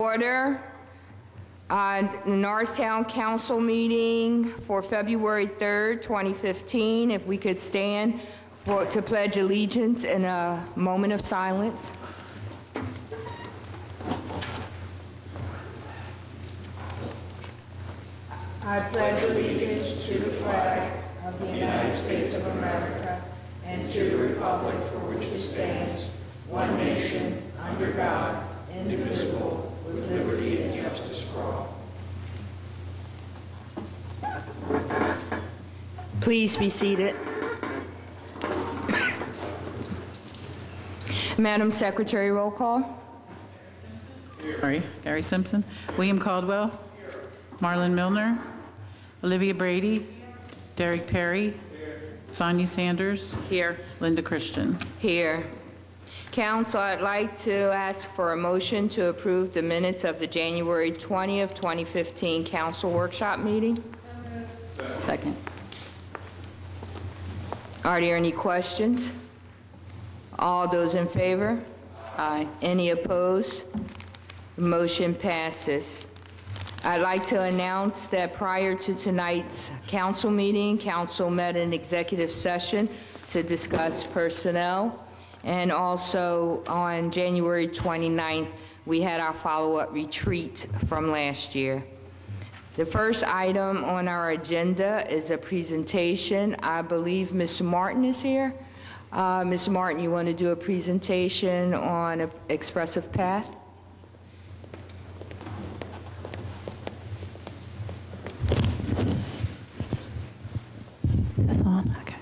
Order. The Norristown Council meeting for February 3rd, 2015. If we could stand to pledge allegiance in a moment of silence. I pledge allegiance to the flag of the United States of America and to the republic for which it stands, one nation, under God, indivisible, with liberty and justice for all. Please be seated. Madam Secretary, roll call. Sorry, Gary Simpson. William Caldwell. Here. Marlon Milner. Olivia Brady. Derek Perry. Here. Sonia Sanders. Here. Linda Christian. Here. Council, I'd like to ask for a motion to approve the minutes of the January 20th, 2015 Council Workshop meeting. Second. Are there any questions? All those in favor? Aye. Any opposed? The motion passes. I'd like to announce that prior to tonight's council meeting, council met in executive session to discuss personnel. And also on January 29th, we had our follow-up retreat from last year. The first item on our agenda is a presentation. I believe Ms. Martin is here. Ms. Martin, you want to do a presentation on Expressive Path? That's on, okay.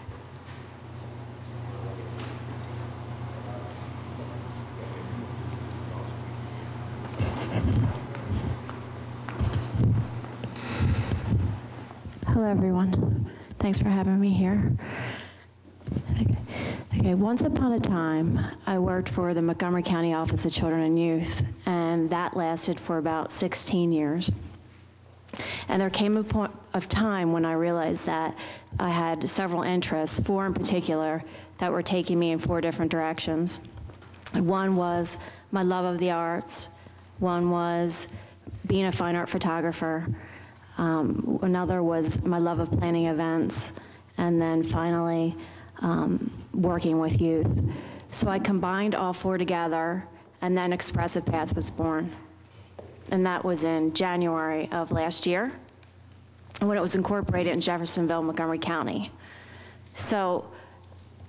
Hello, everyone. Thanks for having me here. Okay, once upon a time, I worked for the Montgomery County Office of Children and Youth, and that lasted for about 16 years. And there came a point of time when I realized that I had several interests, 4 in particular, that were taking me in 4 different directions. One was my love of the arts. One was being a fine art photographer. Another was my love of planning events, and then finally working with youth. So I combined all 4 together, and then Expressive Path was born. And that was in January of last year, when it was incorporated in Jeffersonville, Montgomery County. So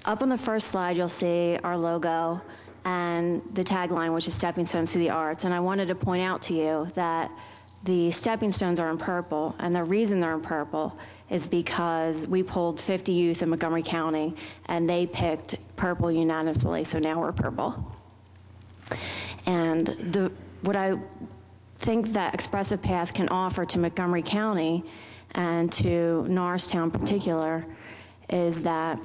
up on the first slide, you'll see our logo and the tagline, which is Stepping Stones to the Arts. And I wanted to point out to you that the stepping stones are in purple, and the reason they're in purple is because we polled 50 youth in Montgomery County, and they picked purple unanimously, so now we're purple. And what I think that Expressive Path can offer to Montgomery County and to Norristown in particular is that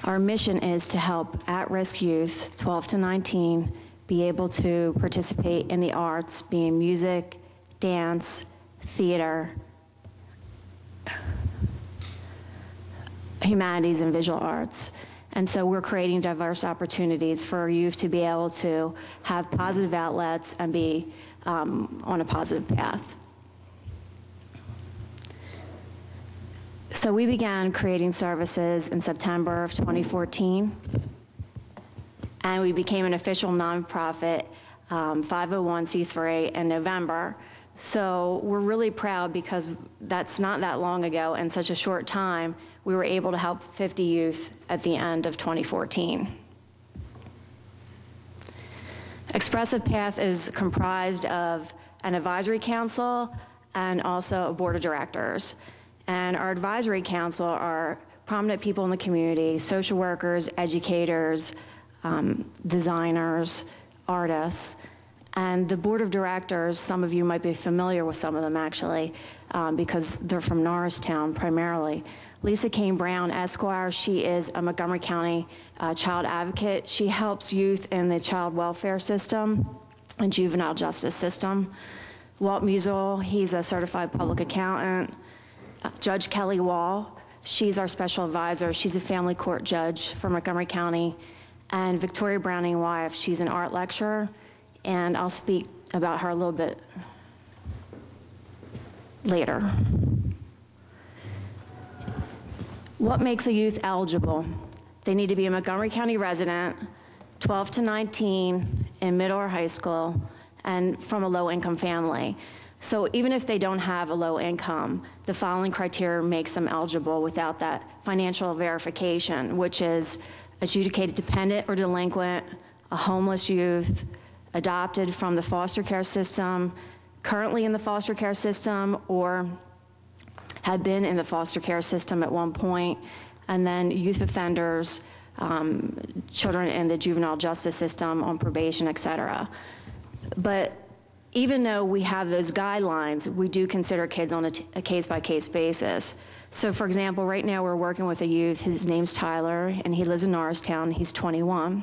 our mission is to help at-risk youth, 12 to 19, be able to participate in the arts, being music, dance, theater, humanities, and visual arts. And so we're creating diverse opportunities for youth to be able to have positive outlets and be on a positive path. So we began creating services in September of 2014. And we became an official nonprofit 501c3 in November. So we're really proud because that's not that long ago. In such a short time, we were able to help 50 youth at the end of 2014. Expressive Path is comprised of an advisory council and also a board of directors. And our advisory council are prominent people in the community, social workers, educators, designers, artists, and the board of directors, some of you might be familiar with some of them actually, because they're from Norristown primarily. Lisa Kane Brown, Esquire, she is a Montgomery County child advocate. She helps youth in the child welfare system and juvenile justice system. Walt Musial, he's a certified public accountant. Judge Kelly Wall, she's our special advisor. She's a family court judge for Montgomery County. And Victoria Browning wife, she's an art lecturer, and I'll speak about her a little bit later. What makes a youth eligible? They need to be a Montgomery County resident, 12 to 19, in middle or high school, and from a low-income family. So even if they don't have a low income, the following criteria makes them eligible without that financial verification, which is adjudicated dependent or delinquent, a homeless youth, adopted from the foster care system, currently in the foster care system, or had been in the foster care system at one point, and then youth offenders, children in the juvenile justice system on probation, et cetera. But even though we have those guidelines, we do consider kids on a case-by-case basis. So for example, right now we're working with a youth, his name's Tyler, and he lives in Norristown, he's 21.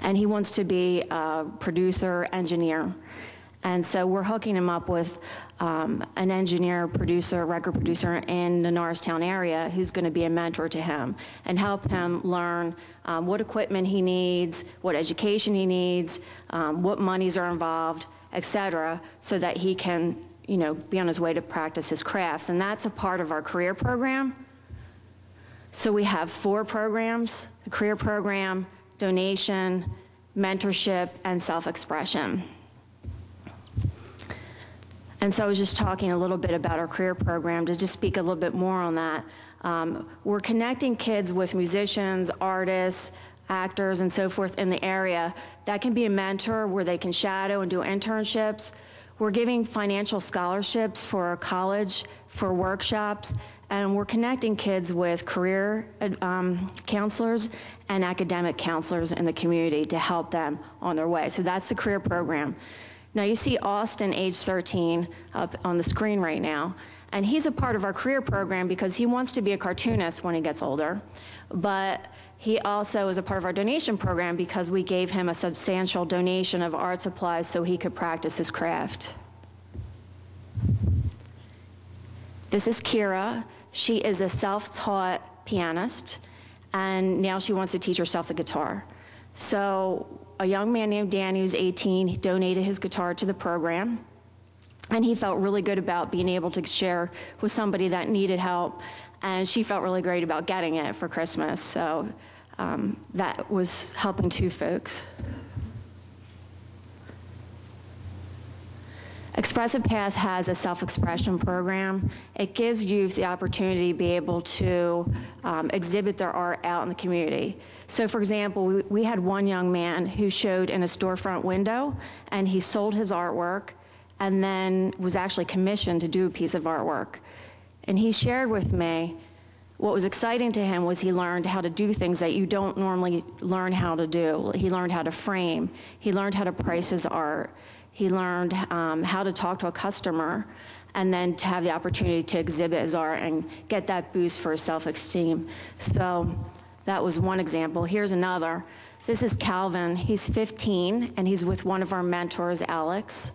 And he wants to be a producer, engineer. And so we're hooking him up with an engineer, producer, record producer in the Norristown area who's going to be a mentor to him and help him learn what equipment he needs, what education he needs, what monies are involved, et cetera, so that he can, be on his way to practice his crafts. And that's a part of our career program. So we have 4 programs: the career program, donation, mentorship, and self-expression. And so I was just talking a little bit about our career program to just speak a little bit more on that. We're connecting kids with musicians, artists, actors, and so forth in the area. That can be a mentor where they can shadow and do internships. We're giving financial scholarships for college, for workshops, and we're connecting kids with career counselors and academic counselors in the community to help them on their way. So that's the career program. Now you see Austin, age 13, up on the screen right now, and he's a part of our career program because he wants to be a cartoonist when he gets older, but he also is a part of our donation program because we gave him a substantial donation of art supplies so he could practice his craft. This is Kira. She is a self-taught pianist, and now she wants to teach herself the guitar. So a young man named Danny, who's 18, he donated his guitar to the program, and he felt really good about being able to share with somebody that needed help, and she felt really great about getting it for Christmas. So that was helping 2 folks. Expressive Path has a self-expression program. It gives youth the opportunity to be able to exhibit their art out in the community. So for example, we had one young man who showed in a storefront window, and he sold his artwork and then was actually commissioned to do a piece of artwork. And he shared with me what was exciting to him was he learned how to do things that you don't normally learn how to do. He learned how to frame. He learned how to price his art. He learned how to talk to a customer, and then to have the opportunity to exhibit his art and get that boost for his self-esteem. So that was one example. Here's another. This is Calvin. He's 15, and he's with one of our mentors, Alex.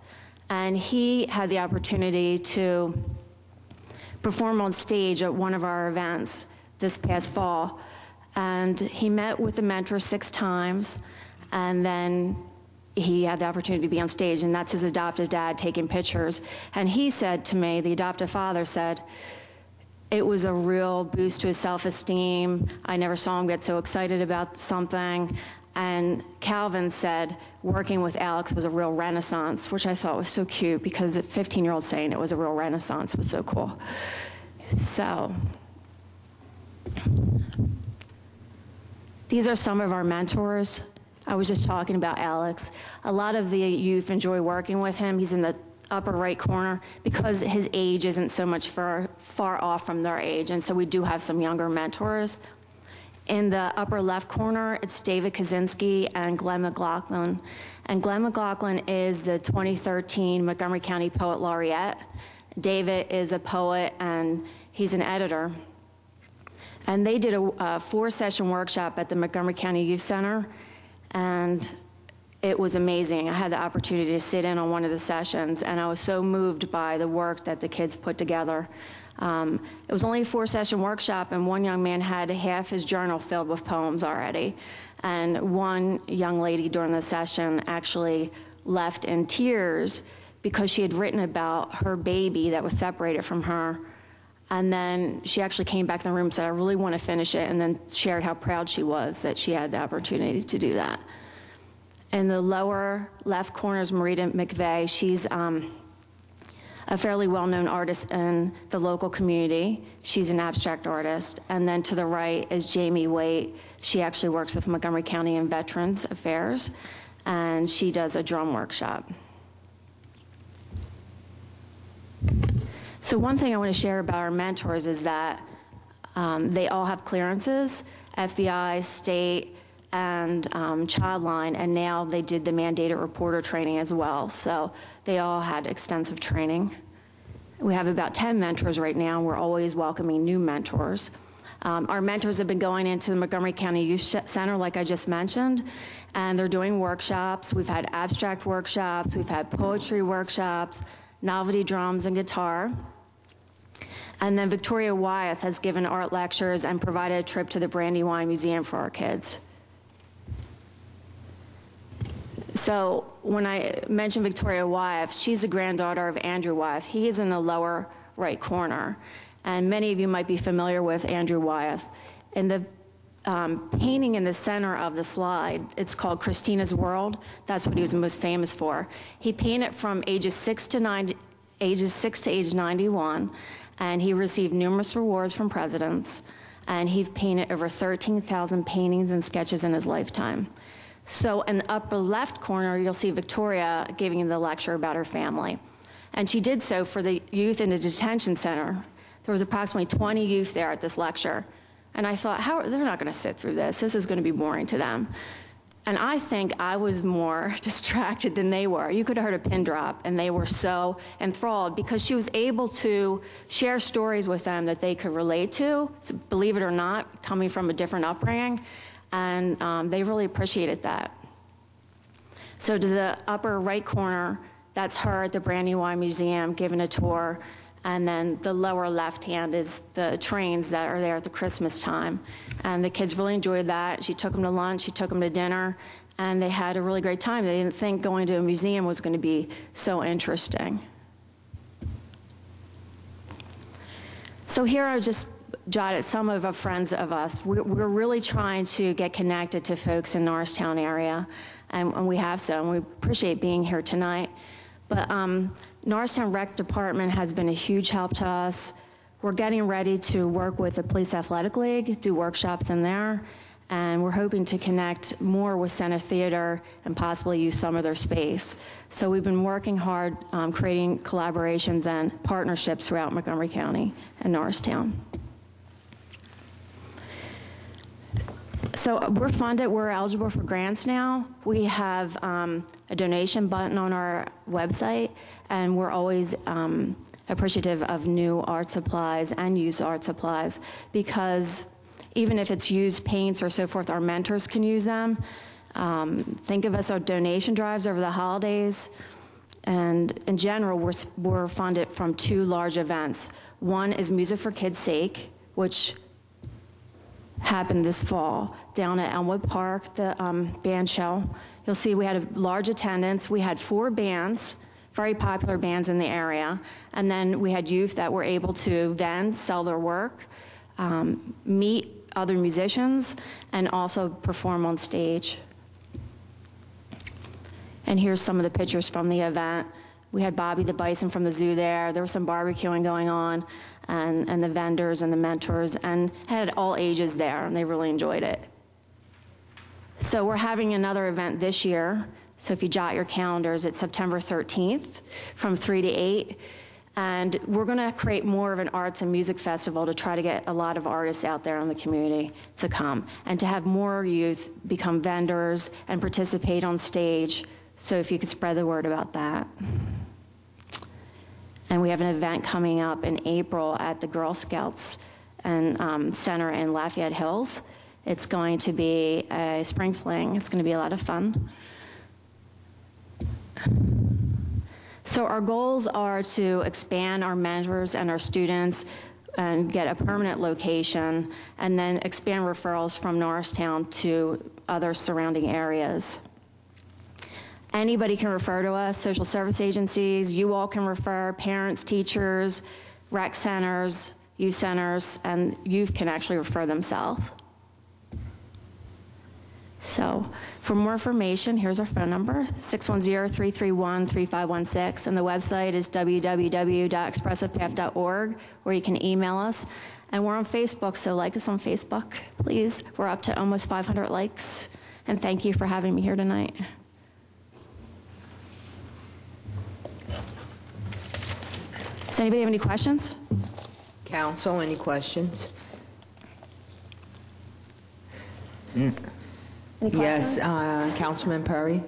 And he had the opportunity to perform on stage at one of our events this past fall. And he met with the mentor 6 times, and then he had the opportunity to be on stage, and that's his adoptive dad taking pictures. And he said to me, the adoptive father said, it was a real boost to his self-esteem. I never saw him get so excited about something. And Calvin said, working with Alex was a real renaissance, which I thought was so cute because a 15-year-old saying it was a real renaissance was so cool. So these are some of our mentors. I was just talking about Alex. A lot of the youth enjoy working with him. He's in the upper right corner because his age isn't so much far off from their age, and so we do have some younger mentors. In the upper left corner, it's David Kaczynski and Glenn McLaughlin. And Glenn McLaughlin is the 2013 Montgomery County Poet Laureate. David is a poet, and he's an editor. And they did a 4-session workshop at the Montgomery County Youth Center, and it was amazing. I had the opportunity to sit in on one of the sessions, and I was so moved by the work that the kids put together. It was only a 4-session workshop, and one young man had half his journal filled with poems already. And one young lady during the session actually left in tears because she had written about her baby that was separated from her. And then she actually came back in the room and said, I really want to finish it, and then shared how proud she was that she had the opportunity to do that. In the lower left corner is Marita McVeigh. She's a fairly well-known artist in the local community. She's an abstract artist. And then to the right is Jamie Waite. She actually works with Montgomery County and Veterans Affairs, and she does a drum workshop. So one thing I want to share about our mentors is that they all have clearances, FBI, state, and Childline, and now they did the mandated reporter training as well. So they all had extensive training. We have about 10 mentors right now. We're always welcoming new mentors. Our mentors have been going into the Montgomery County Youth Center, like I just mentioned, and they're doing workshops. We've had abstract workshops, we've had poetry workshops, novelty drums and guitar. And then Victoria Wyeth has given art lectures and provided a trip to the Brandywine Museum for our kids. So when I mentioned Victoria Wyeth, she's a granddaughter of Andrew Wyeth. He is in the lower right corner. And many of you might be familiar with Andrew Wyeth. In the painting in the center of the slide, it's called Christina's World. That's what he was most famous for. He painted from ages 6 to age 91, and he received numerous rewards from presidents, and he painted over 13,000 paintings and sketches in his lifetime. So in the upper left corner, you'll see Victoria giving the lecture about her family. And she did so for the youth in the detention center. There was approximately 20 youth there at this lecture. And I thought, they're not going to sit through this. This is going to be boring to them. And I think I was more distracted than they were. You could have heard a pin drop, and they were so enthralled because she was able to share stories with them that they could relate to, believe it or not, coming from a different upbringing. And they really appreciated that. So to the upper right corner, that's her at the Brandywine Museum giving a tour. And then the lower left hand is the trains that are there at the Christmas time. And the kids really enjoyed that. She took them to lunch, she took them to dinner, and they had a really great time. They didn't think going to a museum was going to be so interesting. So here I just jotted some of the friends of us. We're really trying to get connected to folks in Norristown area, and we have so, and we appreciate being here tonight. But Norristown Rec Department has been a huge help to us. We're getting ready to work with the Police Athletic League, do workshops in there, and we're hoping to connect more with Center Theater and possibly use some of their space. So we've been working hard creating collaborations and partnerships throughout Montgomery County and Norristown. So we're funded, we're eligible for grants now. We have a donation button on our website, and we're always appreciative of new art supplies and used art supplies, because even if it's used paints or so forth, our mentors can use them. Think of us our donation drives over the holidays. And in general, we're funded from 2 large events. One is Music for Kids' Sake, which happened this fall down at Elmwood Park, the band show. You'll see we had a large attendance. We had 4 bands, very popular bands in the area, and then we had youth that were able to then sell their work, meet other musicians, and also perform on stage. And here's some of the pictures from the event. We had Bobby the Bison from the zoo there. There was some barbecuing going on, and the vendors and the mentors, and had all ages there, and they really enjoyed it. So we're having another event this year. So if you jot your calendars, it's September 13th from 3 to 8. And we're going to create more of an arts and music festival to try to get a lot of artists out there in the community to come, and to have more youth become vendors and participate on stage. So if you could spread the word about that. And we have an event coming up in April at the Girl Scouts and Center in Lafayette Hills. It's going to be a spring fling. It's going to be a lot of fun. So our goals are to expand our mentors and our students and get a permanent location, and then expand referrals from Norristown to other surrounding areas. Anybody can refer to us, social service agencies, you all can refer, parents, teachers, rec centers, youth centers, and youth can actually refer themselves. So for more information, here's our phone number, 610-331-3516, and the website is www.expressivepath.org, where you can email us. And we're on Facebook, so like us on Facebook, please. We're up to almost 500 likes, and thank you for having me here tonight. Does anybody have any questions? Council, any questions? Any questions? Yes, Councilman Perry?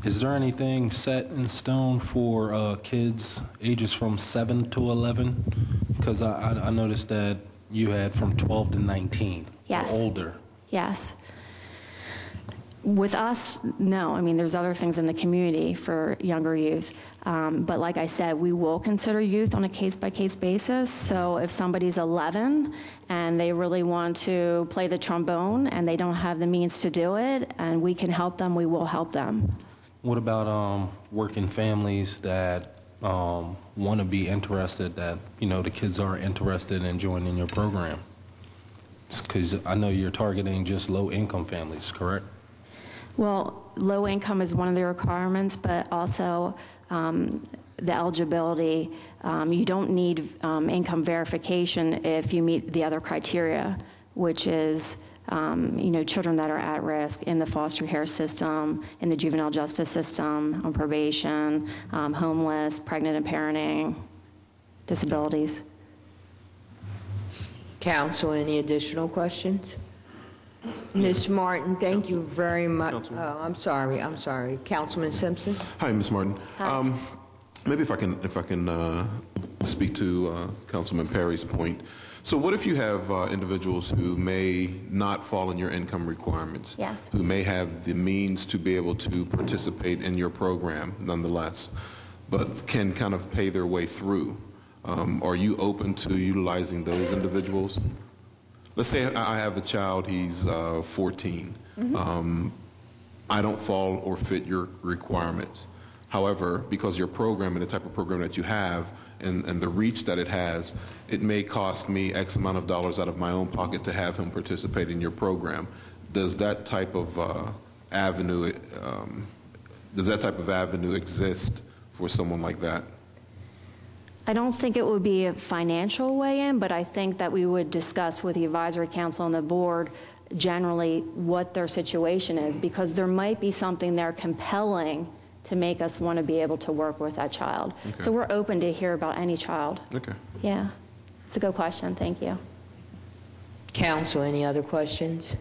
Is there anything set in stone for kids ages from 7 to 11? Because I noticed that you had from 12 to 19. Yes. Or older. Yes. With us, no. I mean, there's other things in the community for younger youth. But like I said, we will consider youth on a case-by-case basis. So if somebody's 11 and they really want to play the trombone and they don't have the means to do it, and we can help them, we will help them. What about working families that want to be interested, that, you know, the kids are interested in joining your program? Because I know you're targeting just low-income families, correct? Well, low income is one of the requirements, but also the eligibility. You don't need income verification if you meet the other criteria, which is you know, children that are at risk in the foster care system, in the juvenile justice system, on probation, homeless, pregnant and parenting, disabilities. Council, any additional questions? Ms. Martin, thank you very much. Oh, I'm sorry. Councilman Simpson? Hi, Ms. Martin. Hi. Maybe if I can speak to Councilman Perry's point. So what if you have individuals who may not fall in your income requirements? Yes. Who may have the means to be able to participate in your program nonetheless, but can kind of pay their way through? Are you open to utilizing those individuals? Let's say I have a child, he's 14. Mm-hmm. I don't fall or fit your requirements. However, because your program and the type of program that you have and the reach that it has, it may cost me X amount of dollars out of my own pocket to have him participate in your program. Does that type of avenue exist for someone like that? I don't think it would be a financial weigh-in, but I think that we would discuss with the advisory council and the board generally what their situation is, because there might be something there compelling to make us want to be able to work with that child. Okay. So we're open to hear about any child. Okay. Yeah, it's a good question. Thank you. Council, any other questions?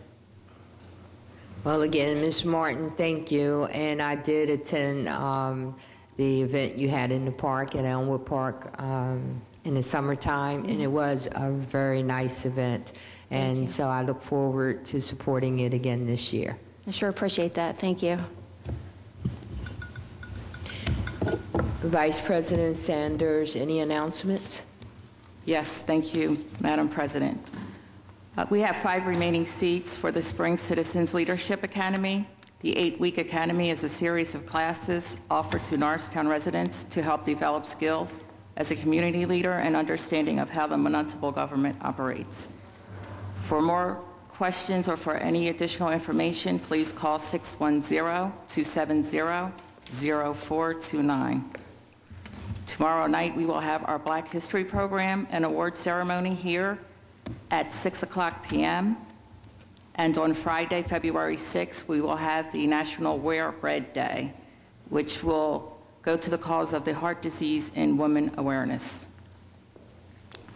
Well, again, Ms. Martin, thank you. And I did attend the event you had in the park at Elmwood Park in the summertime, and it was a very nice event. And so I look forward to supporting it again this year. I sure appreciate that. Thank you. Vice President Sanders, any announcements? Yes, thank you, Madam President. We have 5 remaining seats for the Spring Citizens Leadership Academy. The 8-week academy is a series of classes offered to Norristown residents to help develop skills as a community leader and understanding of how the municipal government operates. For more questions or for any additional information, please call 610-270-0429. Tomorrow night, we will have our Black History program and award ceremony here at 6:00 p.m. And on Friday, February 6th, we will have the National Wear Red Day, which will go to the cause of the heart disease and women awareness.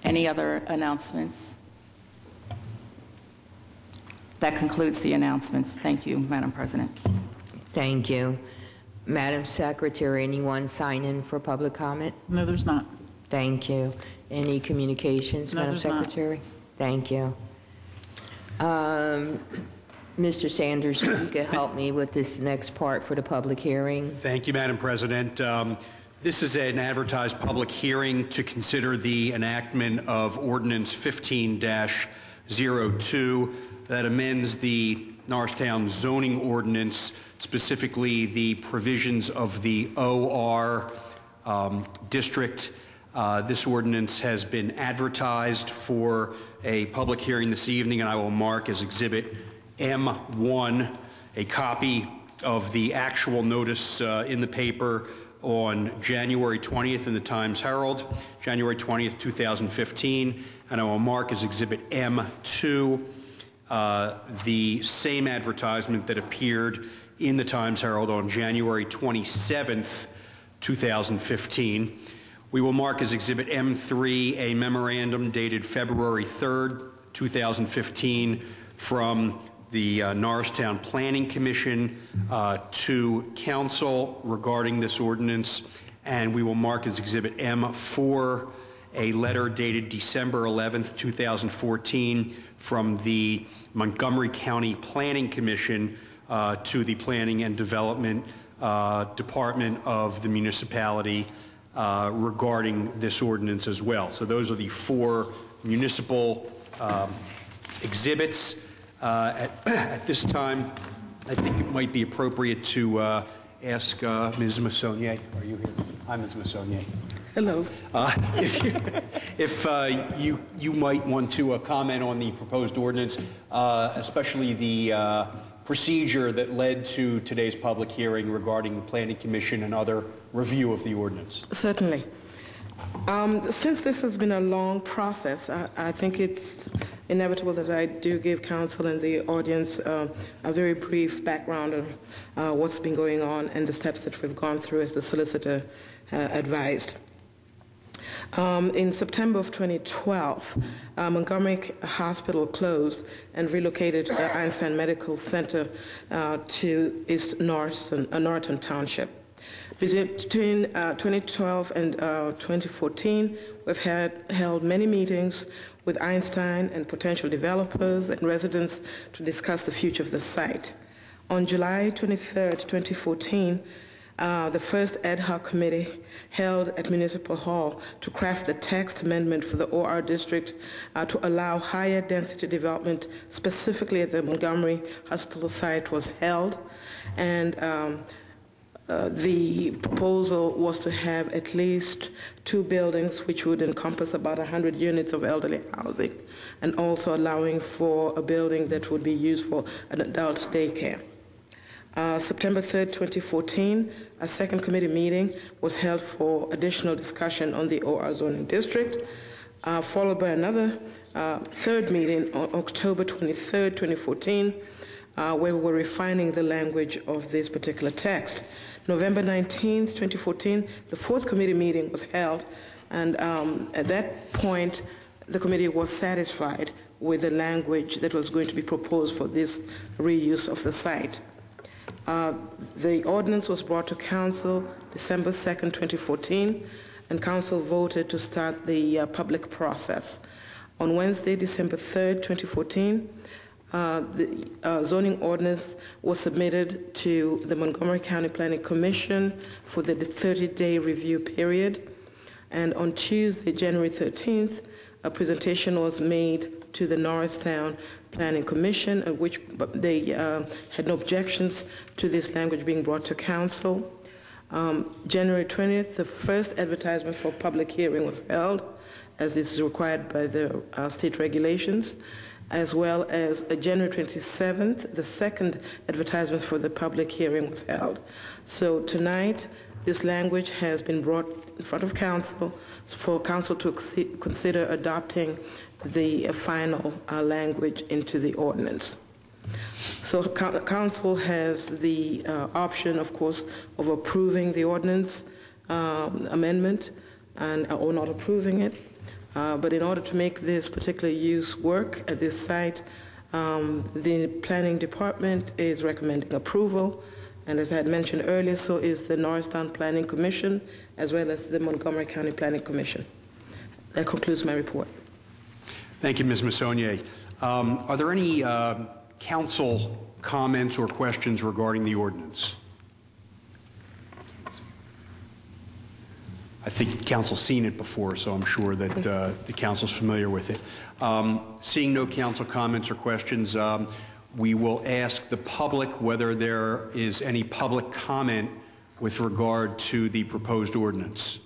Any other announcements? That concludes the announcements. Thank you, Madam President. Thank you. Madam Secretary, anyone sign in for public comment? No, there's not. Thank you. Any communications, No, Madam there's not. Secretary? Thank you. Mr. Sanders, if you could help me with this next part for the public hearing. Thank you, Madam President. This is an advertised public hearing to consider the enactment of Ordinance 15-02 that amends the Norristown zoning ordinance, specifically the provisions of the OR district. This ordinance has been advertised for a public hearing this evening, and I will mark as Exhibit M1 a copy of the actual notice in the paper on January 20th in the Times-Herald, January 20th, 2015, and I will mark as Exhibit M2 the same advertisement that appeared in the Times-Herald on January 27th, 2015. We will mark as Exhibit M3 a memorandum dated February 3rd, 2015 from the Norristown Planning Commission to Council regarding this ordinance, and we will mark as Exhibit M4 a letter dated December 11th, 2014 from the Montgomery County Planning Commission to the Planning and Development Department of the municipality regarding this ordinance as well. So those are the 4 municipal exhibits. At this time, I think it might be appropriate to ask Ms. Massonier. Are you here? Hi, Ms. Massonier. Hello. If you might want to comment on the proposed ordinance, especially the procedure that led to today's public hearing regarding the Planning Commission and other review of the ordinance. Certainly. Since this has been a long process, I think it's inevitable that I do give council and the audience a very brief background of what's been going on and the steps that we've gone through as the solicitor advised. In September of 2012, Montgomery Hospital closed and relocated the Einstein Medical Center to East Norristown Township. Between 2012 and 2014, we've held many meetings with Einstein and potential developers and residents to discuss the future of the site. On July 23, 2014, the first ad hoc committee held at Municipal Hall to craft the text amendment for the OR district to allow higher density development, specifically at the Montgomery Hospital site, was held. And the proposal was to have at least 2 buildings, which would encompass about 100 units of elderly housing, and also allowing for a building that would be used for an adult daycare. September 3rd, 2014, a second committee meeting was held for additional discussion on the OR zoning district, followed by another third meeting on October 23rd, 2014, where we were refining the language of this particular text. November 19th, 2014, the fourth committee meeting was held, and at that point, the committee was satisfied with the language that was going to be proposed for this reuse of the site. The ordinance was brought to Council December 2nd, 2014, and Council voted to start the public process. On Wednesday, December 3rd, 2014, the zoning ordinance was submitted to the Montgomery County Planning Commission for the 30-day review period. And on Tuesday, January 13th, a presentation was made to the Norristown Planning Commission, at which they had no objections to this language being brought to Council. January 20th, the first advertisement for public hearing was held, as this is required by the state regulations, as well as January 27th, the second advertisement for the public hearing was held. So tonight, this language has been brought in front of Council for Council to consider adopting the final language into the ordinance. So Council has the option, of course, of approving the ordinance amendment or not approving it. But in order to make this particular use work at this site, the Planning Department is recommending approval. And as I had mentioned earlier, so is the Norristown Planning Commission, as well as the Montgomery County Planning Commission. That concludes my report. Thank you, Ms. Massonier. Are there any council comments or questions regarding the ordinance? I think council's seen it before, so I'm sure that the council's familiar with it. Seeing no council comments or questions, we will ask the public whether there is any public comment with regard to the proposed ordinance.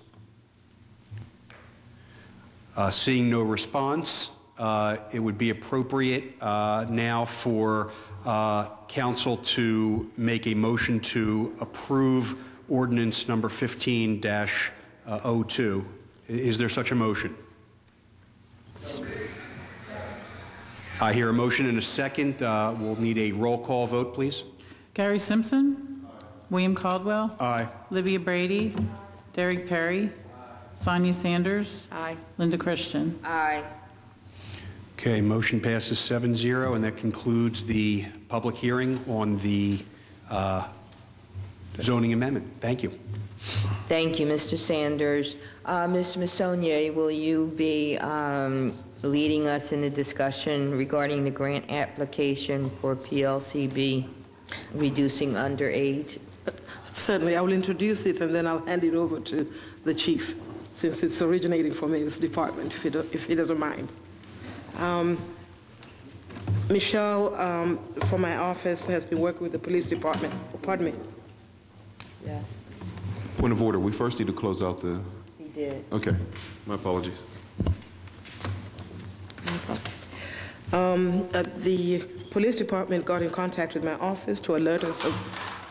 Seeing no response, it would be appropriate now for council to make a motion to approve ordinance number 15-02. Is there such a motion? I hear a motion and a second. We'll need a roll call vote, please. Gary Simpson? Aye. William Caldwell? Aye. Olivia Brady? Derek Perry? Sonia Sanders? Aye. Linda Christian? Aye. Okay, motion passes 7-0, and that concludes the public hearing on the zoning amendment. Thank you. Thank you, Mr. Sanders. Ms. Massonier, will you be leading us in the discussion regarding the grant application for PLCB, reducing underage? Certainly, I will introduce it and then I'll hand it over to the chief, since it's originating from his department, if he doesn't mind. Michelle, from my office, has been working with the police department. Pardon me. Yes. Point of order, we first need to close out the... He did. Okay, my apologies. The police department got in contact with my office to alert us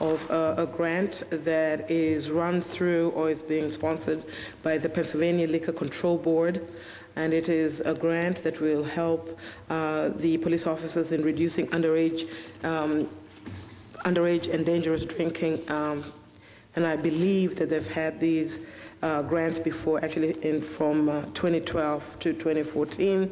of a grant that is run through or is being sponsored by the Pennsylvania Liquor Control Board, and it is a grant that will help the police officers in reducing underage and dangerous drinking. And I believe that they've had these grants before, actually from 2012 to 2014.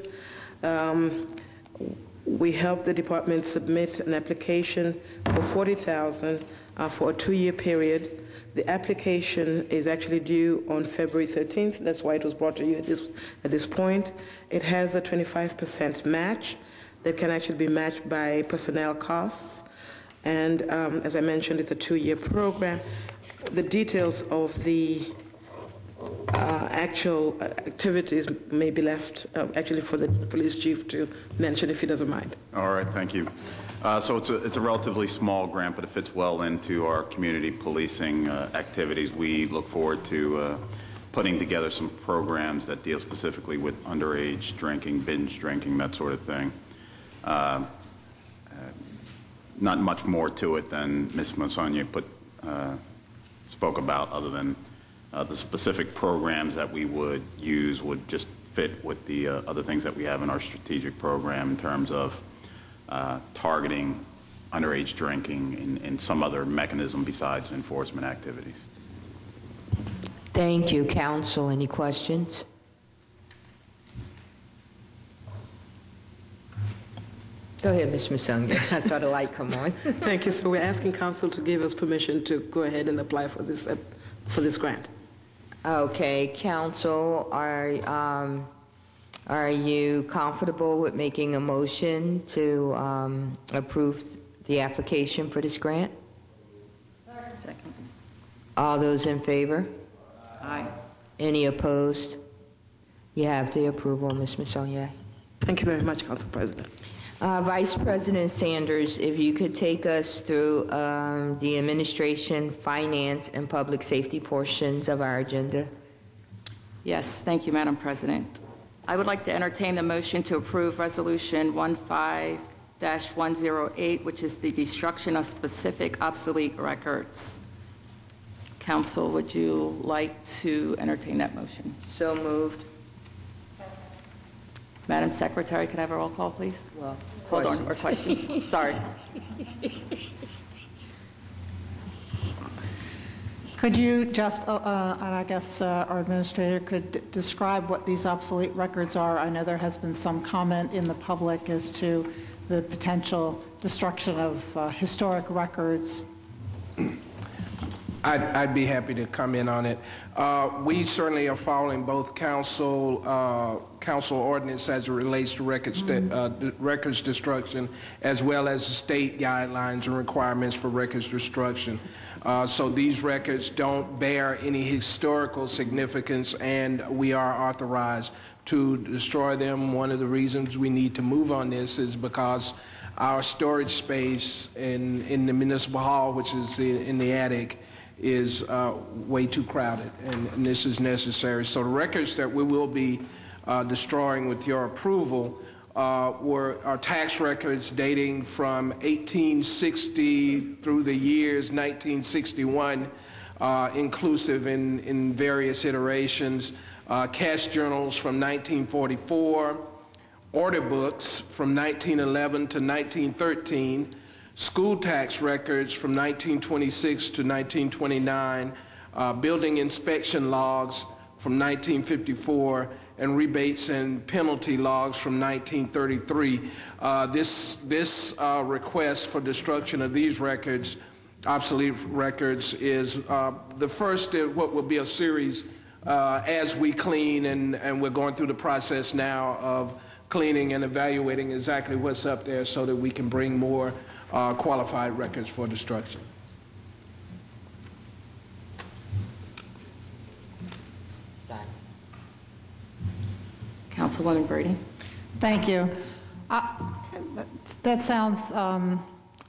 We helped the department submit an application for $40,000 for a 2-year period. The application is actually due on February 13th. That's why it was brought to you at this point. It has a 25% match that can actually be matched by personnel costs. And as I mentioned, it's a 2-year program. The details of the actual activities may be left actually for the police chief to mention, if he doesn't mind. All right, thank you. So it's a relatively small grant, but it fits well into our community policing activities. We look forward to putting together some programs that deal specifically with underage drinking, binge drinking, that sort of thing. Not much more to it than Ms. Massonier spoke about, other than the specific programs that we would use would just fit with the other things that we have in our strategic program in terms of targeting underage drinking and some other mechanism besides enforcement activities. Thank you, counsel. Any questions? Go ahead, Ms. Massonier. I saw the light come on. Thank you. So we're asking council to give us permission to go ahead and apply for this grant. Okay, counsel, are you comfortable with making a motion to approve the application for this grant? Second. All those in favor? Aye. Any opposed? You have the approval, Ms. Massonier. Thank you very much, Council President. Vice President Sanders, if you could take us through the administration, finance, and public safety portions of our agenda. Yes, thank you, Madam President. I would like to entertain the motion to approve Resolution 15-108, which is the destruction of specific obsolete records. Council, would you like to entertain that motion? So moved. Madam Secretary, could I have a roll call, please? Well, hold on, or questions. Sorry. Could you just, and I guess our administrator could describe what these obsolete records are? I know there has been some comment in the public as to the potential destruction of historic records. I'd be happy to comment on it. We certainly are following both council ordinance as it relates to records destruction, as well as the state guidelines and requirements for records destruction. So these records don't bear any historical significance, and we are authorized to destroy them. One of the reasons we need to move on this is because our storage space in the municipal hall, which is in the attic, is way too crowded, and this is necessary. So the records that we will be destroying with your approval were our tax records dating from 1860 through the years 1961, inclusive in various iterations, cash journals from 1944, order books from 1911 to 1913, school tax records from 1926 to 1929, building inspection logs from 1954, and rebates and penalty logs from 1933. This request for destruction of these records, obsolete records, is the first of what will be a series as we clean, and we're going through the process now of cleaning and evaluating exactly what's up there so that we can bring more qualified records for destruction. Councilwoman Brady. Thank you. That sounds,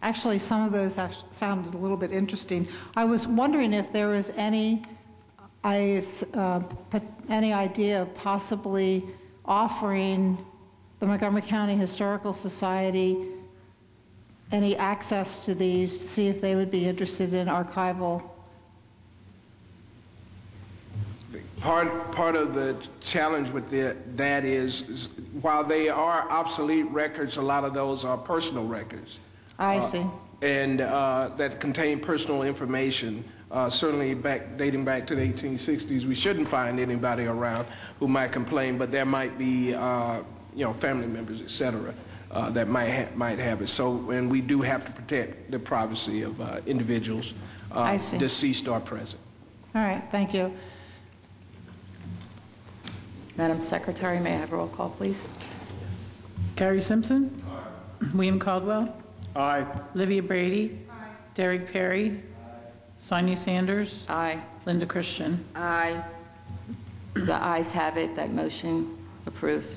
actually some of those sounded a little bit interesting. I was wondering if there was any idea of possibly offering the Montgomery County Historical Society any access to these to see if they would be interested in archival. Part of the challenge with that is while they are obsolete records, a lot of those are personal records. I see. And that contain personal information. Certainly dating back to the 1860s, we shouldn't find anybody around who might complain, but there might be family members, et cetera, that might have it. So, and we do have to protect the privacy of individuals, deceased or present. All right, thank you. Madam Secretary, may I have a roll call, please? Gary Simpson? Aye. William Caldwell? Aye. Olivia Brady? Aye. Derek Perry? Aye. Sonia Sanders? Aye. Linda Christian? Aye. The ayes have it. That motion approves.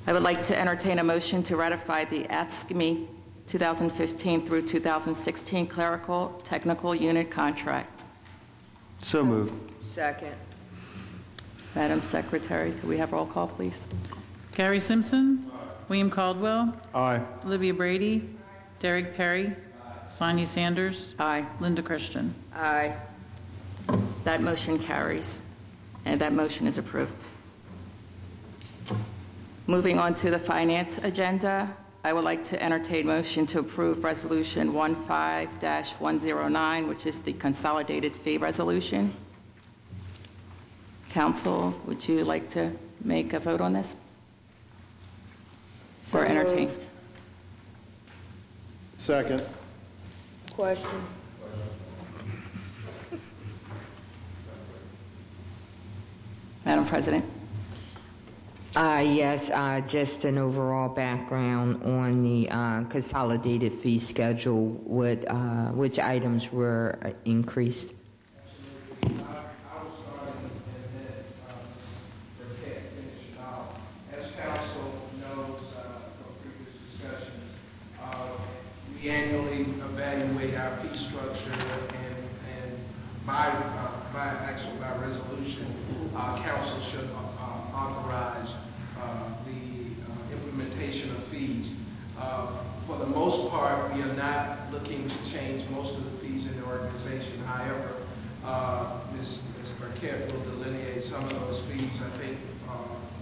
I would like to entertain a motion to ratify the AFSCME 2015 through 2016 Clerical Technical Unit contract. So moved. Second. Madam Secretary, could we have roll call, please? Gary Simpson? Aye. William Caldwell? Aye. Olivia Brady? Aye. Derek Perry? Aye. Sonia Sanders? Aye. Linda Christian? Aye. That motion carries, and that motion is approved. Moving on to the finance agenda, I would like to entertain motion to approve Resolution 15-109, which is the consolidated fee resolution. Council, would you like to make a vote on this? So or entertain? moved. Second. Question. Madam President. Yes, just an overall background on the consolidated fee schedule, which items were increased. As council knows from previous discussions, we annually evaluate our fee structure, and by resolution, council should authorize the implementation of fees. For the most part, we are not looking to change most of the fees in the organization. However, Ms. Burkett will delineate some of those fees. I think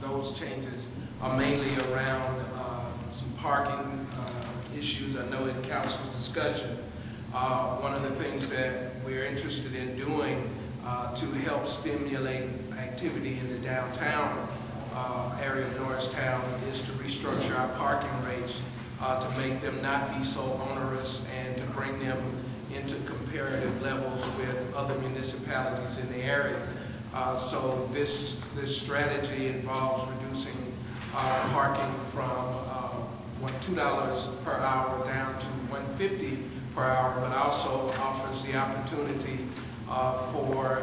those changes are mainly around some parking issues. I know in council's discussion, one of the things that we're interested in doing to help stimulate activity in the downtown area of Norristown is to restructure our parking rates to make them not be so onerous and to bring them into comparative levels with other municipalities in the area. So this strategy involves reducing parking from $2 per hour down to $1.50 per hour, but also offers the opportunity for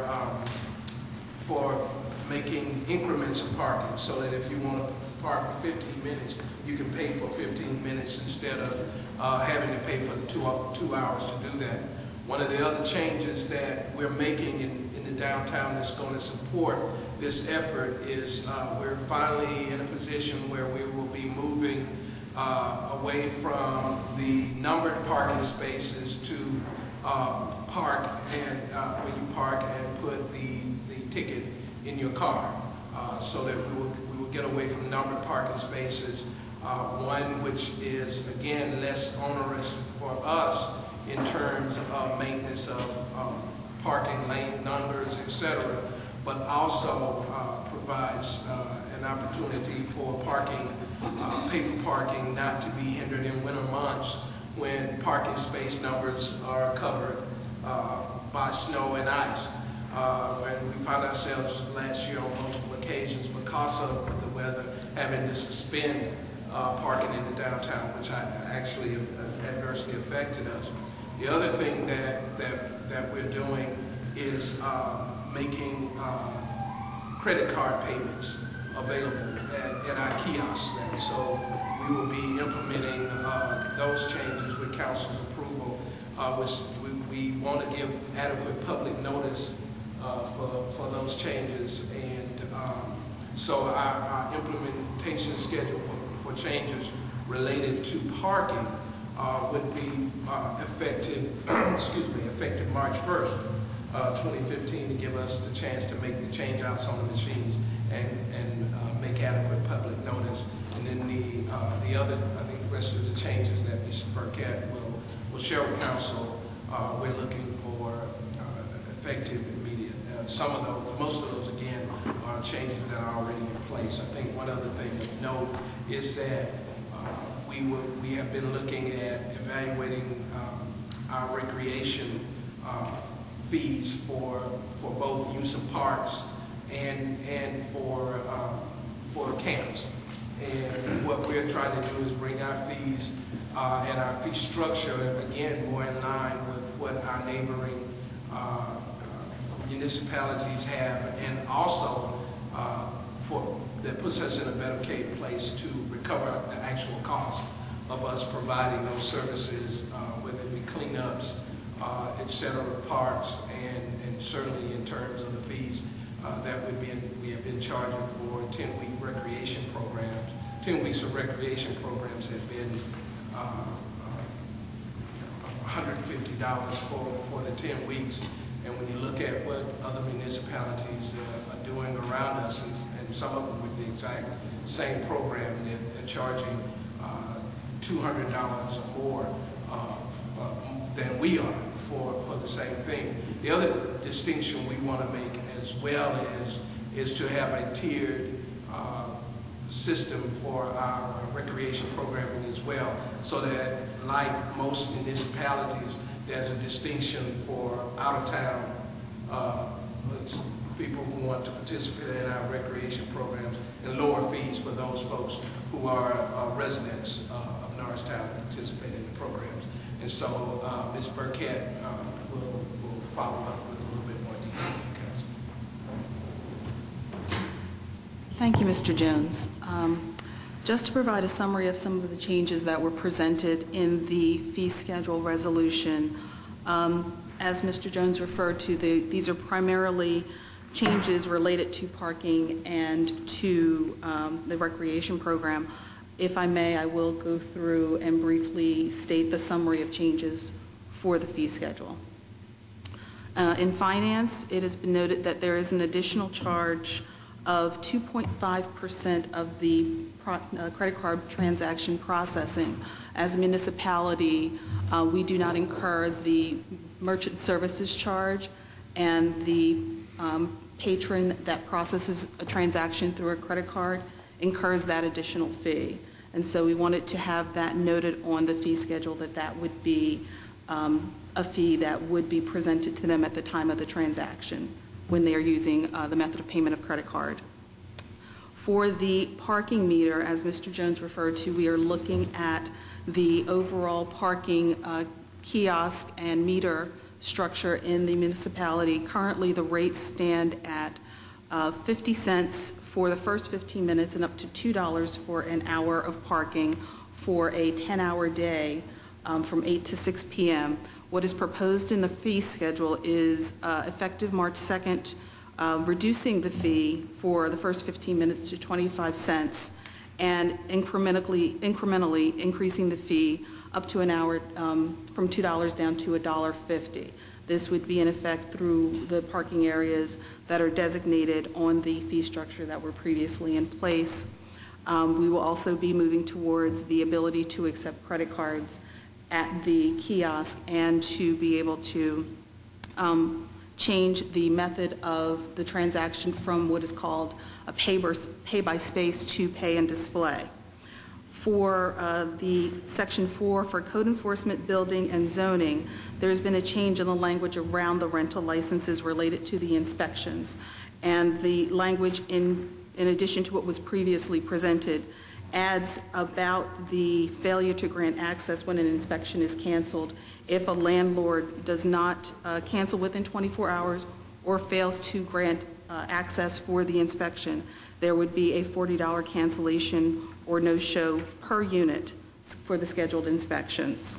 making increments of parking so that if you want to park for 15 minutes, you can pay for 15 minutes instead of having to pay for the 2 hours to do that. One of the other changes that we're making in the downtown that's going to support this effort is we're finally in a position where we will be moving away from the numbered parking spaces to park and where you park and put the ticket in your car, so that we will get away from numbered parking spaces. One which is again less onerous for us in terms of maintenance of parking lane numbers, etc., but also provides an opportunity for parking, paper parking, not to be hindered in winter months when parking space numbers are covered by snow and ice. And we found ourselves last year on multiple occasions because of the weather having to suspend parking in the downtown, which actually adversely affected us. The other thing that we're doing is making credit card payments available at our kiosks. And so we will be implementing those changes with council's approval. We want to give adequate public notice for those changes, and so our implementation schedule for changes related to parking would be effective, effective March 1st, 2015, to give us the chance to make the change outs on the machines and make adequate public notice. And then the other, I think the rest of the changes that Mr. Burkett will share with council, we're looking for effective immediate. Some of those, most of those again, are changes that are already in place. I think one other thing to note is that we have been looking at evaluating our recreation fees for both use of parks and for camps. And what we're trying to do is bring our fees and our fee structure, again, more in line with what our neighboring municipalities have, and also that puts us in a better place to recover the actual cost of us providing those services, whether it be cleanups, et cetera, parks, and certainly in terms of the fees that we have been charging for 10-week recreation programs. 10 weeks of recreation programs have been $150 for the 10 weeks. And when you look at what other municipalities are doing around us, and some of them with the exact same program, they're charging $200 or more than we are for the same thing. The other distinction we want to make as well is to have a tiered system for our recreation programming as well, so that, like most municipalities, there's a distinction for out-of-town people who want to participate in our recreation programs, and lower fees for those folks who are residents of Norristown and participate in the programs. And so Ms. Burkett will follow up with a little bit more detail for council. Thank you, Mr. Jones. Just to provide a summary of some of the changes that were presented in the fee schedule resolution, as Mr. Jones referred to, these are primarily changes related to parking and to the recreation program. If I may, I will go through and briefly state the summary of changes for the fee schedule. In finance, it has been noted that there is an additional charge of 2.5% of the credit card transaction processing. As a municipality, we do not incur the merchant services charge, and the patron that processes a transaction through a credit card incurs that additional fee. And so we wanted to have that noted on the fee schedule, that would be a fee that would be presented to them at the time of the transaction when they are using the method of payment of credit card. For the parking meter, as Mr. Jones referred to, we are looking at the overall parking kiosk and meter structure in the municipality. Currently, the rates stand at 50 cents for the first 15 minutes and up to $2 for an hour of parking for a 10-hour day from 8 to 6 p.m. What is proposed in the fee schedule is effective March 2nd, reducing the fee for the first 15 minutes to 25 cents and incrementally increasing the fee up to an hour from $2 down to $1.50. This would be in effect through the parking areas that are designated on the fee structure that were previously in place. We will also be moving towards the ability to accept credit cards at the kiosk and to be able to change the method of the transaction from what is called a pay by space to pay and display. For the Section 4 for code enforcement, building, and zoning, there's been a change in the language around the rental licenses related to the inspections. And the language, in addition to what was previously presented, adds about the failure to grant access when an inspection is canceled if a landlord does not cancel within 24 hours or fails to grant access for the inspection. There would be a $40 cancellation or no-show per unit for the scheduled inspections.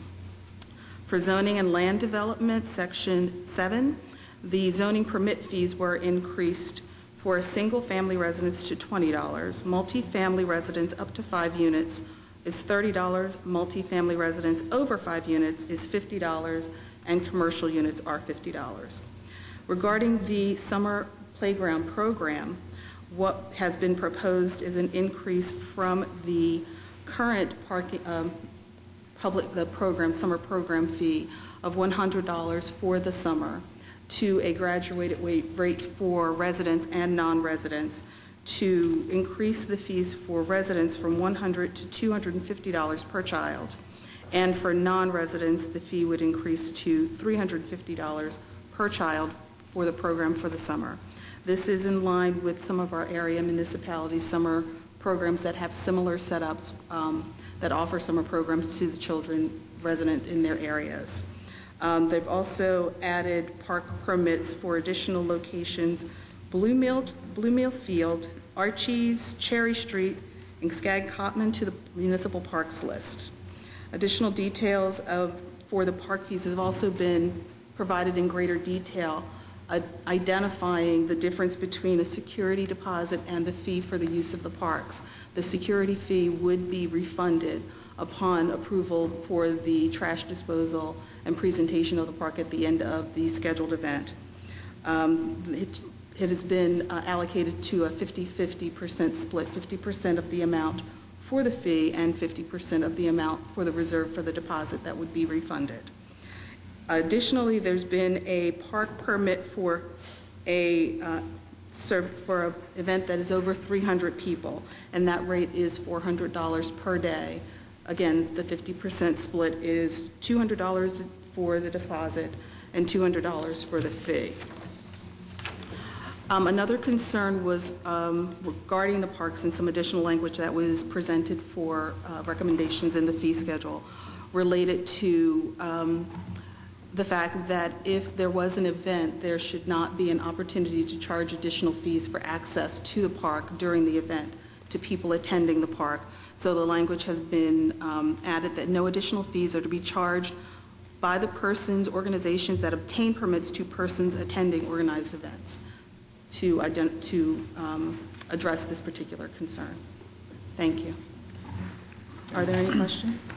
For zoning and land development, Section 7, the zoning permit fees were increased for a single-family residence to $20, multi-family residence up to 5 units is $30, multi-family residence over 5 units is $50, and commercial units are $50. Regarding the summer playground program, what has been proposed is an increase from the current summer program fee of $100 for the summer to a graduated rate for residents and non-residents, to increase the fees for residents from $100 to $250 per child, and for non-residents the fee would increase to $350 per child for the program for the summer. This is in line with some of our area municipalities' summer programs that have similar setups that offer summer programs to the children resident in their areas. They've also added park permits for additional locations: Blue Mill Field, Archie's, Cherry Street, and Skag-Cotman to the municipal parks list. Additional details for the park fees have also been provided in greater detail, identifying the difference between a security deposit and the fee for the use of the parks. The security fee would be refunded upon approval for the trash disposal and presentation of the park at the end of the scheduled event. It has been allocated to a 50-50% split, 50% of the amount for the fee and 50% of the amount for the reserve for the deposit that would be refunded. Additionally, there's been a park permit for an event that is over 300 people, and that rate is $400 per day. Again, the 50% split is $200 for the deposit and $200 for the fee. Another concern was regarding the parks and some additional language that was presented for recommendations in the fee schedule related to the fact that if there was an event, there should not be an opportunity to charge additional fees for access to the park during the event to people attending the park. So the language has been added that no additional fees are to be charged by the persons, organizations that obtain permits to persons attending organized events to address this particular concern. Thank you. Are there any questions?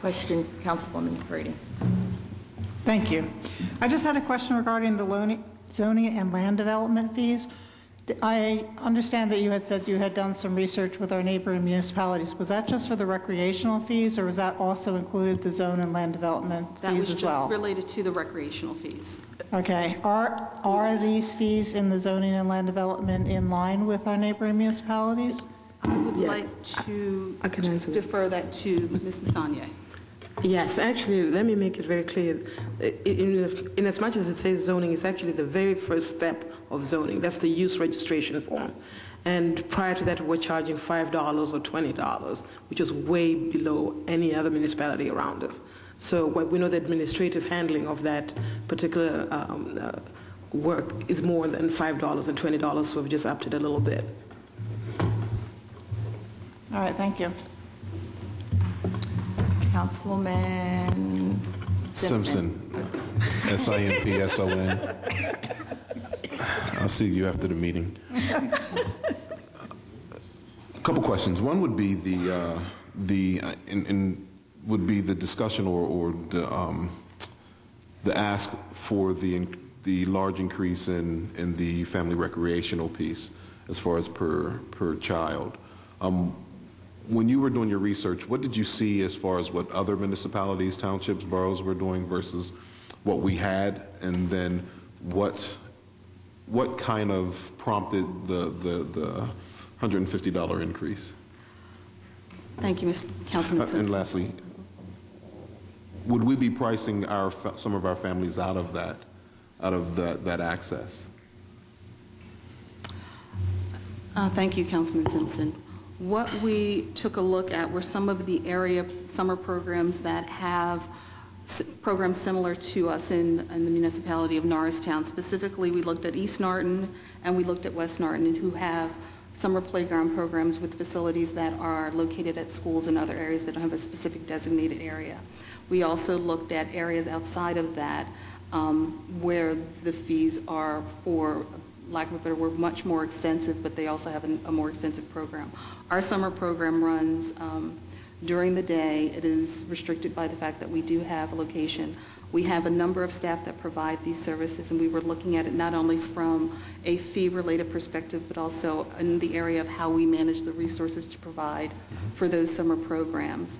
Question, Councilwoman Brady. Thank you. I just had a question regarding the zoning and land development fees. I understand that you had said you had done some research with our neighboring municipalities. Was that just for the recreational fees, or was that also included the zone and land development fees as well? That was just related to the recreational fees. Okay. Are these fees in the zoning and land development in line with our neighboring municipalities? I would like to defer that to Ms. Massagne. Yes, actually, let me make it very clear. In as much as it says zoning, it's actually the very first step of zoning. That's the use registration form. And prior to that, we're charging $5 or $20, which is way below any other municipality around us. So we know the administrative handling of that particular work is more than $5 and $20, so we've just upped it a little bit. All right, thank you. Councilman Simpson. Simpson. I'll see you after the meeting. A couple questions. One would be the discussion or the ask for the large increase in the family recreational piece as far as per child. When you were doing your research, what did you see as far as what other municipalities, townships, boroughs were doing versus what we had, and then what kind of prompted the $150 increase? Thank you, Councilman Simpson. And lastly, would we be pricing some of our families out of that access? Thank you, Councilman Simpson. What we took a look at were some of the area summer programs that have programs similar to us in the municipality of Norristown. Specifically, we looked at East Norton and we looked at West Norton, who have summer playground programs with facilities that are located at schools and other areas that don't have a specific designated area. We also looked at areas outside of that where the fees are, for lack of a better word, much more extensive, but they also have a more extensive program. Our summer program runs during the day. It is restricted by the fact that we do have a location. We have a number of staff that provide these services, and we were looking at it not only from a fee-related perspective, but also in the area of how we manage the resources to provide for those summer programs.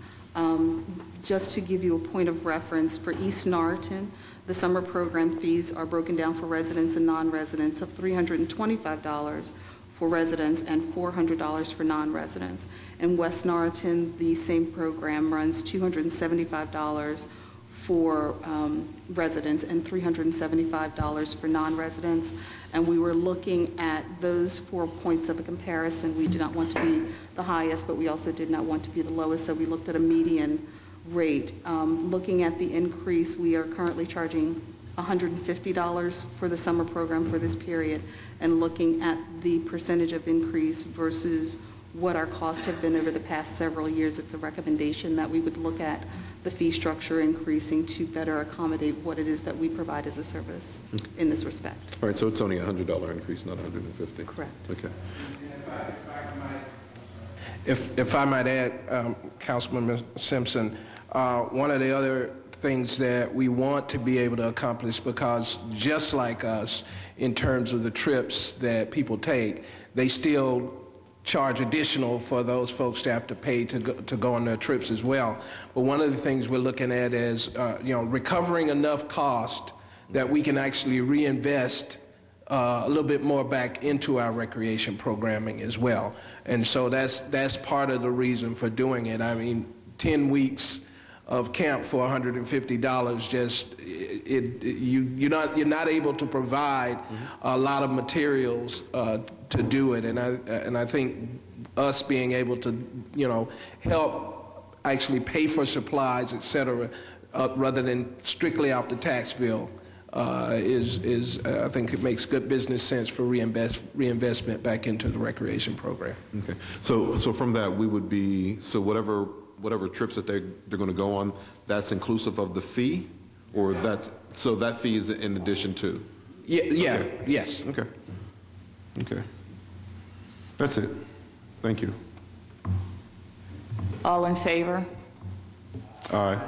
Just to give you a point of reference, for East Norriton, the summer program fees are broken down for residents and non-residents of $325 for residents and $400 for non-residents. In West Norriton, the same program runs $275 for residents and $375 for non-residents. And we were looking at those 4 points of a comparison. We did not want to be the highest, but we also did not want to be the lowest, so we looked at a median rate. Looking at the increase, we are currently charging $150 for the summer program for this period, and looking at the percentage of increase versus what our costs have been over the past several years, it's a recommendation that we would look at the fee structure increasing to better accommodate what it is that we provide as a service in this respect. All right, so it's only a $100 increase, not $150. Correct. Okay. If I might add, Councilman Simpson, one of the other things that we want to be able to accomplish, because just like us, in terms of the trips that people take, they still charge additional for those folks to have to pay to go on their trips as well. But one of the things we're looking at is, recovering enough cost that we can actually reinvest a little bit more back into our recreation programming as well. And so that's part of the reason for doing it. I mean, 10 weeks of camp for $150, just you're not able to provide a lot of materials to do it. And I think us being able to help actually pay for supplies, et cetera, rather than strictly off the tax bill, is I think it makes good business sense for reinvestment back into the recreation program. Okay. So from that, we would be, so whatever trips that they're going to go on, that's inclusive of the fee, or so that fee is in addition to? Yeah. Okay. Yes. Okay. That's it. Thank you. All in favor? Aye.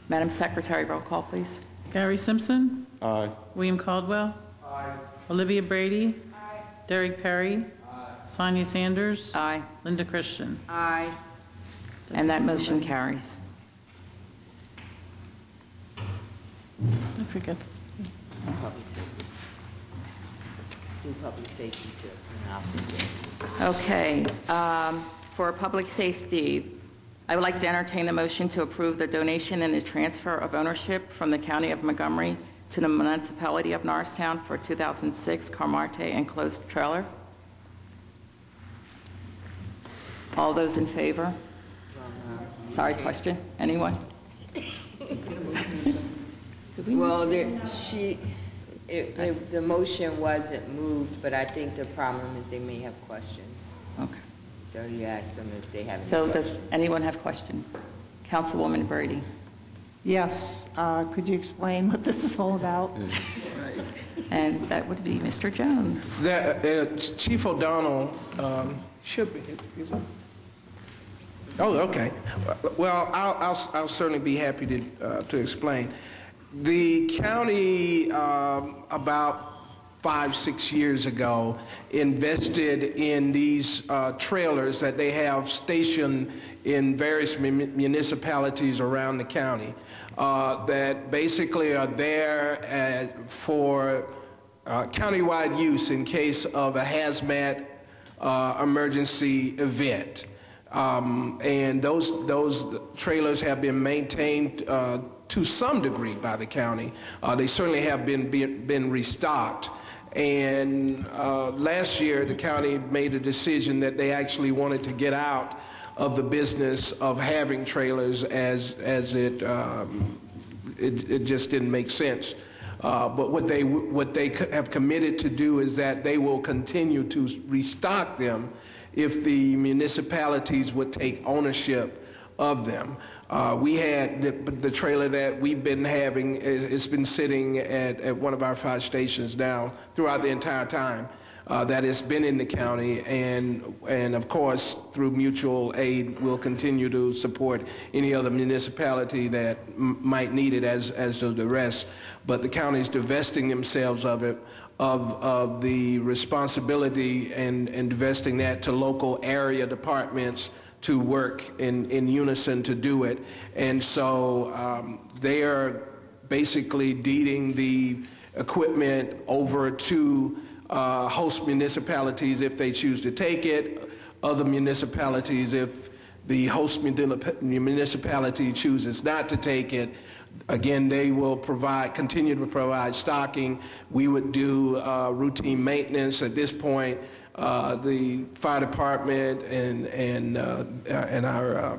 Madam Secretary, roll call, please. Gary Simpson? Aye. William Caldwell? Aye. Olivia Brady? Aye. Derek Perry? Aye. Sonia Sanders? Aye. Linda Christian? Aye. And that motion carries. I forget. Do public safety too. And I'll forget. Okay. For public safety, I would like to entertain a motion to approve the donation and the transfer of ownership from the County of Montgomery to the Municipality of Norristown for 2006 Carmarte enclosed trailer. All those in favor? Sorry, question? Anyone? Well, The motion wasn't moved, but I think the problem is they may have questions. Okay. So you asked them if they have any So questions. does anyone have questions? Councilwoman Brady. Yes, could you explain what this is all about? And that would be Mr. Jones. Chief O'Donnell should be. Oh, okay. Well, I'll certainly be happy to explain. The county, about 5-6 years ago, invested in these trailers that they have stationed in various municipalities around the county that basically are there for countywide use in case of a hazmat emergency event. And those trailers have been maintained to some degree by the county. They certainly have been restocked. And last year, the county made a decision that they actually wanted to get out of the business of having trailers as it just didn't make sense. But what they have committed to do is that they will continue to restock them if the municipalities would take ownership of them. We had the trailer that we've been having, it's been sitting at one of our 5 stations now throughout the entire time that it's been in the county, and of course through mutual aid we'll continue to support any other municipality that might need it as do the rest. But the county's divesting themselves of it, of the responsibility and divesting that to local area departments to work in unison to do it. And so they are basically deeding the equipment over to host municipalities if they choose to take it, other municipalities if the host municipality chooses not to take it. Again, they will continue to provide stocking. We would do routine maintenance. At this point, the fire department and our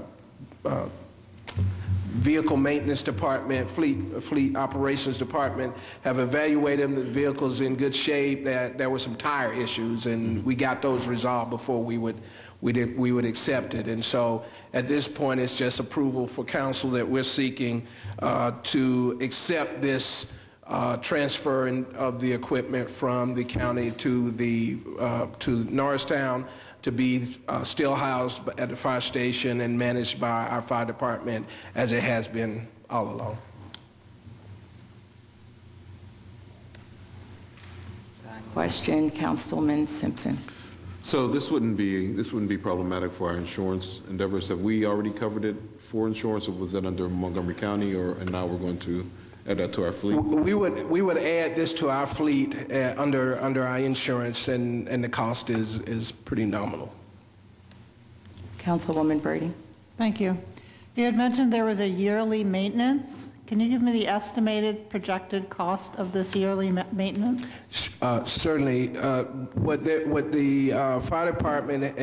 vehicle maintenance department, fleet operations department have evaluated the vehicles in good shape. That there were some tire issues, and we got those resolved before we would accept it. And so at this point, it's just approval for council that we're seeking to accept this transfer of the equipment from the county to Norristown to be still housed at the fire station and managed by our fire department as it has been all along. Question, Councilman Simpson. So this wouldn't be problematic for our insurance endeavors. Have we already covered it for insurance, or was that under Montgomery County, and now we're going to add that to our fleet? We would add this to our fleet under our insurance, and the cost is pretty nominal. Councilwoman Brady. Thank you. You had mentioned there was a yearly maintenance. Can you give me the estimated projected cost of this yearly maintenance? Certainly. What the fire department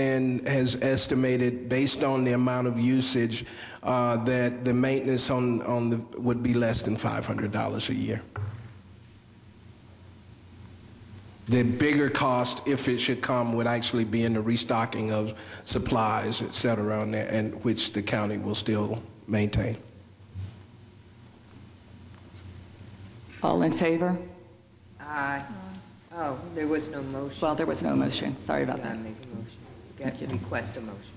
has estimated, based on the amount of usage, that the maintenance would be less than $500 a year. The bigger cost, if it should come, would actually be in the restocking of supplies, et cetera, and which the county will still maintain. All in favor? Aye. Oh, there was no motion. Well, there was no motion. Sorry about that. Make a motion. Got to request a motion.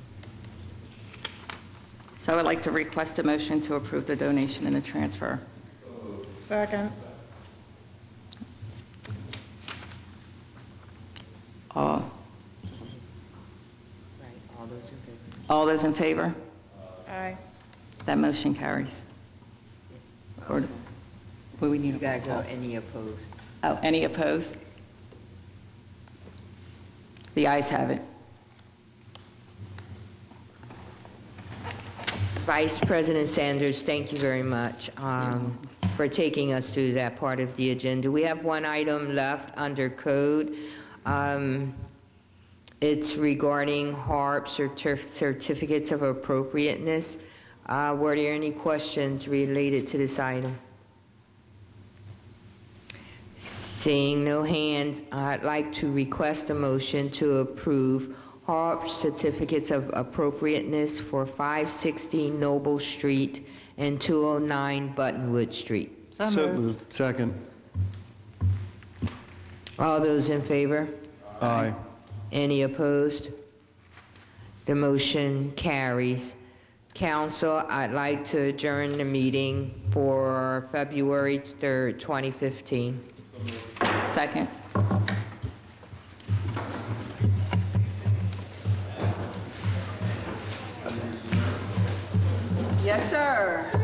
So I'd like to request a motion to approve the donation and the transfer. Second. Right. All those in favor? All those in favor? Aye. That motion carries. Or what we need? You got to go any opposed. Oh, any opposed? The ayes have it. Vice President Sanders, thank you very much for taking us through that part of the agenda. We have one item left under code. It's regarding HARB certificates of appropriateness. Were there any questions related to this item? Seeing no hands, I'd like to request a motion to approve HARB certificates of appropriateness for 560 Noble Street and 209 Buttonwood Street. So moved. Second. All those in favor? Aye. Any opposed? The motion carries. Council, I'd like to adjourn the meeting for February 3rd, 2015. Second. Yes, sir.